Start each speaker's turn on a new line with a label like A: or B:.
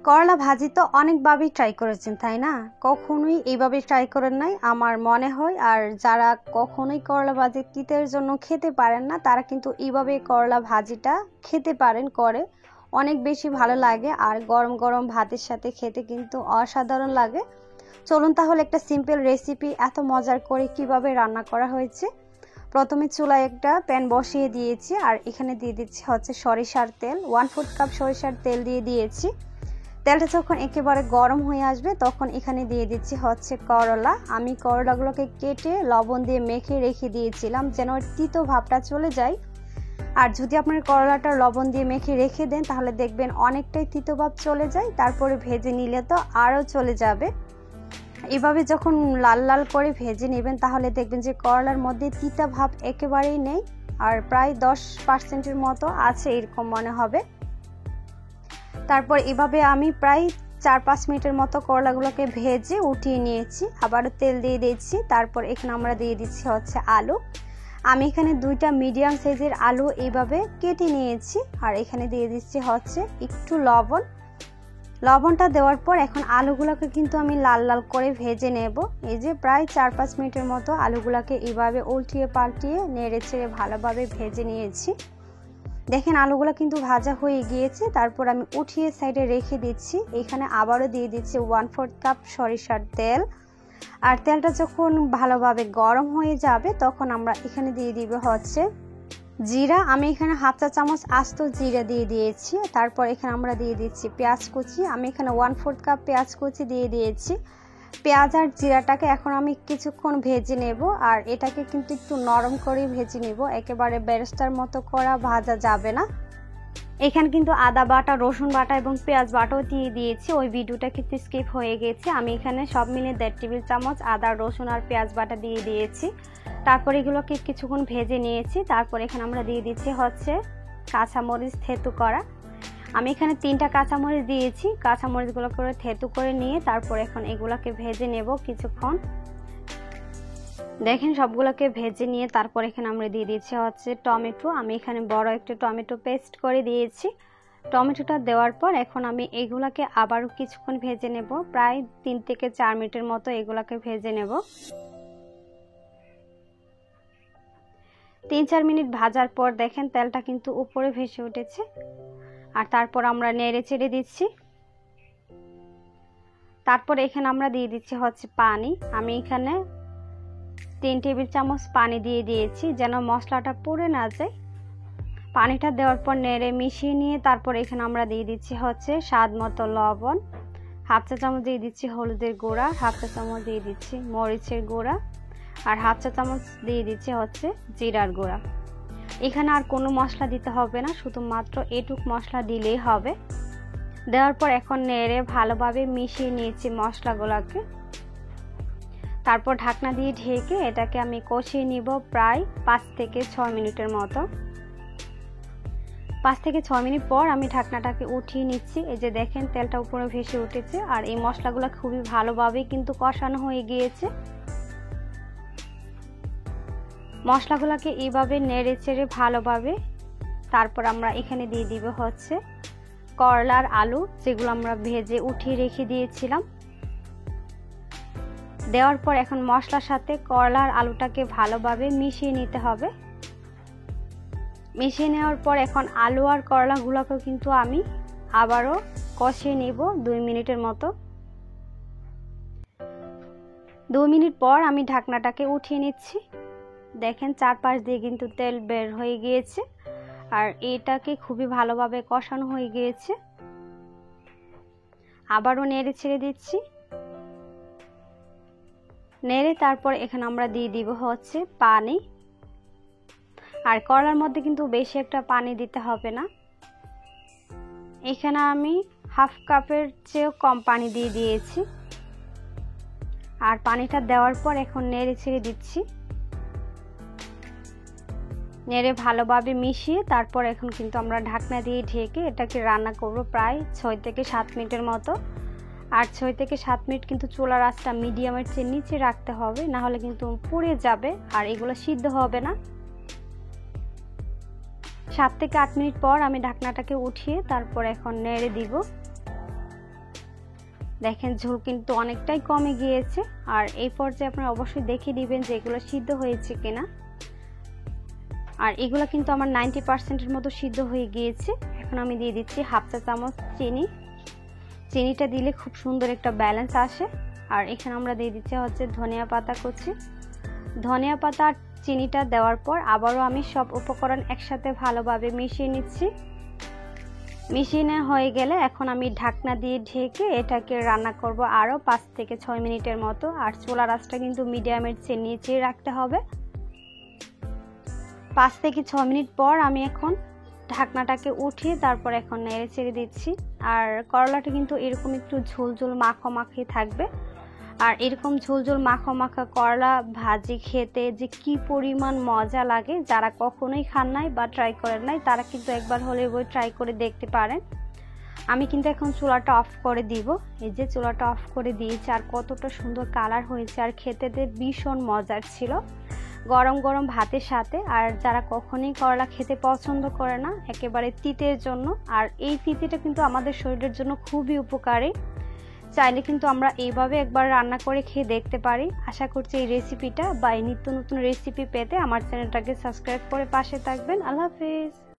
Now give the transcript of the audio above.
A: করলা ভাজি তো অনেকভাবেই ট্রাই করেছেন, তাই না? কখনোই এইভাবে ট্রাই করেন নাই আমার মনে হয়। আর যারা কখনোই করলা ভাজি তিতের জন্য খেতে পারেন না, তারা কিন্তু এইভাবে করলা ভাজিটা খেতে পারেন করে। অনেক বেশি ভালো লাগে আর গরম গরম ভাতের সাথে খেতে কিন্তু অসাধারণ লাগে। চলুন তাহলে একটা সিম্পল রেসিপি এত মজার করে কিভাবে রান্না করা হয়েছে। প্রথমে চুলায় একটা প্যান বসিয়ে দিয়েছি আর এখানে দিয়ে দিচ্ছি হচ্ছে সরিষার তেল। 1/4 কাপ সরিষার তেল দিয়ে দিয়েছি। তেলটা যখন একেবারে গরম হয়ে আসবে তখন এখানে দিয়ে দিচ্ছি হচ্ছে করলা। আমি করলাগুলোকে কেটে লবণ দিয়ে মেখে রেখে দিয়েছিলাম যেন তিতো ভাবটা চলে যায়। আর যদি আপনার করলাটা লবণ দিয়ে মেখে রেখে দেন তাহলে দেখবেন অনেকটাই তিতো ভাব চলে যায়, তারপরে ভেজে নিলে তো আরও চলে যাবে। এভাবে যখন লাল লাল করে ভেজে নেবেন তাহলে দেখবেন যে করলার মধ্যে তিতা ভাব একেবারেই নেই, আর প্রায় 10%-এর মতো আছে এরকম মনে হবে। তারপর এভাবে আমি প্রায় 4-5 মিনিটের মতো করলাগুলোকে ভেজে উঠিয়ে নিয়েছি। আবারও তেল দিয়ে দিচ্ছি। তারপর এখানে আমরা দিয়ে দিচ্ছি হচ্ছে আলু। আমি এখানে 2টা মিডিয়াম সাইজের আলু এইভাবে কেটে নিয়েছি। আর এখানে দিয়ে দিচ্ছি হচ্ছে একটু লবণ। লবণটা দেওয়ার পর এখন আলুগুলোকে কিন্তু আমি লাল লাল করে ভেজে নেব। এই যে প্রায় 4-5 মিনিটের মতো আলুগুলোকে এইভাবে উল্টিয়ে পাল্টিয়ে নেড়ে চেড়ে ভালোভাবে ভেজে নিয়েছি। দেখেন আলুগুলো কিন্তু ভাজা হয়ে গিয়েছে। তারপর আমি উঠিয়ে সাইডে রেখে দিচ্ছি। এখানে আবারও দিয়ে দিচ্ছি 1/4 কাপ সরিষার তেল। আর তেলটা যখন ভালোভাবে গরম হয়ে যাবে তখন আমরা এখানে দিয়ে দিব হচ্ছে জিরা। আমি এখানে 1/2 চা চামচ আস্ত জিরা দিয়ে দিয়েছি। তারপর এখানে আমরা দিয়ে দিচ্ছি পেঁয়াজ কুচি। আমি এখানে 1/4 কাপ পেঁয়াজ কুচি দিয়ে দিয়েছি। পেঁয়াজ আর জিরাটাকে এখন আমি কিছুক্ষণ ভেজে নেব। আর এটাকে কিন্তু একটু নরম করে ভেজে নেব, একেবারে বেরেস্তার মতো করা ভাজা যাবে না। এখানে কিন্তু আদা বাটা, রসুন বাটা এবং পেঁয়াজ বাটাও দিয়ে দিয়েছি, ওই ভিডিওটা কিন্তু স্কিপ হয়ে গেছে। আমি এখানে সব মিলে 1.5 টেবিল চামচ আদা, রসুন আর পেঁয়াজ বাটা দিয়ে দিয়েছি। তারপর এগুলোকে কিছুক্ষণ ভেজে নিয়েছি। তারপর এখানে আমরা দিয়ে দিচ্ছি হচ্ছে কাঁচামরিচ থেতু করা। আমি এখানে 3টা কাঁচামরিচ দিয়েছি। কাঁচামরিচগুলো করে থেতু করে নিয়ে তারপর এখন এগুলোকে ভেজে নেব কিছুক্ষণ। দেখেন সবগুলোকে ভেজে নিয়ে তারপর এখানে আমরা দিয়ে দিচ্ছি হচ্ছে টমেটো। আমি এখানে বড় একটা টমেটো পেস্ট করে দিয়েছি। টমেটোটা দেওয়ার পর এখন আমি এগুলাকে আবারও কিছুক্ষণ ভেজে নেব, প্রায় 3 থেকে 4 মিনিটের মতো এগুলাকে ভেজে নেব। 3-4 মিনিট ভাজার পর দেখেন তেলটা কিন্তু উপরে ভেসে উঠেছে। আর তারপর আমরা নেড়ে চেড়ে দিচ্ছি। তারপর এখানে আমরা দিয়ে দিচ্ছি হচ্ছে পানি। আমি এখানে 3 টেবিল চামচ পানি দিয়ে দিয়েছি যেন মশলাটা পুড়ে না যায়। পানিটা দেওয়ার পর নেড়ে মিশিয়ে নিয়ে তারপর এখানে আমরা দিয়ে দিচ্ছি হচ্ছে স্বাদ মতো লবণ। 1/2 চা চামচ দিয়ে দিচ্ছি হলুদের গুঁড়া, 1/2 চা চামচ দিয়ে দিচ্ছি মরিচের গুঁড়া আর 1/2 চা চামচ দিয়ে দিচ্ছি হচ্ছে জিরার গুঁড়া। এখানে আর কোনো মশলা দিতে হবে না, শুধুমাত্র এটুক মশলা দিলেই হবে। দেওয়ার পর এখন নেড়ে ভালোভাবে মিশিয়ে নিয়েছি মশলাগুলোকে। তারপর ঢাকনা দিয়ে ঢেকে এটাকে আমি কষিয়ে নিব প্রায় 5 থেকে 6 মিনিটের মতো। 5 থেকে 6 মিনিট পর আমি ঢাকনাটাকে উঠিয়ে নিচ্ছি। এই যে দেখেন তেলটা উপরে ভেসে উঠেছে আর এই মশলাগুলো খুবই ভালোভাবে কিন্তু কষানো হয়ে গিয়েছে। মশলাগুলোকে এইভাবে নেড়ে চেড়ে ভালোভাবে তারপর আমরা এখানে দিয়ে দিব হচ্ছে করলার আলু, যেগুলো আমরা ভেজে উঠিয়ে রেখে দিয়েছিলাম। দেওয়ার পর এখন মশলার সাথে করলার আলুটাকে ভালোভাবে মিশিয়ে নিতে হবে। মিশিয়ে নেওয়ার পর এখন আলু আর করলাগুলোকে কিন্তু আমি আবারও কষিয়ে নিব 2 মিনিটের মতো। 2 মিনিট পর আমি ঢাকনাটাকে উঠিয়ে নিচ্ছি। দেখেন চারপাশ দিয়ে কিন্তু তেল বের হয়ে গিয়েছে আর এটাকে খুবই ভালোভাবে কষানো হয়ে গিয়েছে। আবারও নেড়ে ছেড়ে দিচ্ছি। নেড়ে তারপর এখানে আমরা দিয়ে দিব হচ্ছে পানি। আর করলার মধ্যে কিন্তু বেশি একটা পানি দিতে হবে না। এখানে আমি 1/2 কাপের চেয়েও কম পানি দিয়ে দিয়েছি। আর পানিটা দেওয়ার পর এখন নেড়ে ছেড়ে দিচ্ছি। নেড়ে ভালোভাবে মিশিয়ে তারপর এখন কিন্তু আমরা ঢাকনা দিয়ে ঢেকে এটাকে রান্না করব প্রায় 6 থেকে 7 মিনিটের মতো। আর 6 থেকে 7 মিনিট কিন্তু চুলার আঁচটা মিডিয়ামের চেয়ে নিচে রাখতে হবে, না হলে কিন্তু পুড়ে যাবে আর এগুলো সিদ্ধ হবে না। 7 থেকে 8 মিনিট পর আমি ঢাকনাটাকে উঠিয়ে তারপর এখন নেড়ে দিব। দেখেন ঝোল কিন্তু অনেকটাই কমে গিয়েছে। আর এই পর্যায়ে আপনারা অবশ্যই দেখে দিবেন যে এগুলো সিদ্ধ হয়েছে কিনা। আর এগুলো কিন্তু আমার 90% মতো সিদ্ধ হয়ে গিয়েছে। এখন আমি দিয়ে দিচ্ছি হাফ চা চামচ চিনি। চিনিটা দিলে খুব সুন্দর একটা ব্যালেন্স আসে। আর এখানে আমরা দিয়ে দিচ্ছি হচ্ছে ধনিয়া পাতা কুচি। ধনিয়া পাতা আর চিনিটা দেওয়ার পর আবারও আমি সব উপকরণ একসাথে ভালোভাবে মিশিয়ে নিচ্ছি। মিশিয়ে হয়ে গেলে এখন আমি ঢাকনা দিয়ে ঢেকে এটাকে রান্না করব আরও 5 থেকে 6 মিনিটের মতো। আর চুলার আঁচটা কিন্তু মিডিয়ামের চেয়ে নিচে রাখতে হবে। 5 থেকে 6 মিনিট পর আমি এখন ঢাকনাটাকে উঠিয়ে তারপর এখন নেড়ে চেড়ে দিচ্ছি। আর করলাটা কিন্তু এরকম একটু ঝোল মাখো মাখি থাকবে। আর এরকম ঝোল মাখো মাখা করলা ভাজি খেতে যে কি পরিমাণ মজা লাগে, যারা কখনোই খান নাই বা ট্রাই করেন নাই তারা কিন্তু একবার হলেও ট্রাই করে দেখতে পারেন। আমি কিন্তু এখন চুলাটা অফ করে দিব। এই যে চুলাটা অফ করে দিয়েছি। আর কতটা সুন্দর কালার হয়েছে, আর খেতে ভীষণ মজার ছিল গরম গরম ভাতের সাথে। আর যারা কখনোই করলা খেতে পছন্দ করে না, একেবারে তিতের জন্য, আর এই তিতিটা কিন্তু আমাদের শরীরের জন্য খুবই উপকারী। চাইলে কিন্তু আমরা এইভাবে একবার রান্না করে খেয়ে দেখতে পারি। আশা করছি এই রেসিপিটা বা এই নিত্য নতুন রেসিপি পেতে আমার চ্যানেলটাকে সাবস্ক্রাইব করে পাশে থাকবেন। আল্লাহ হাফেজ।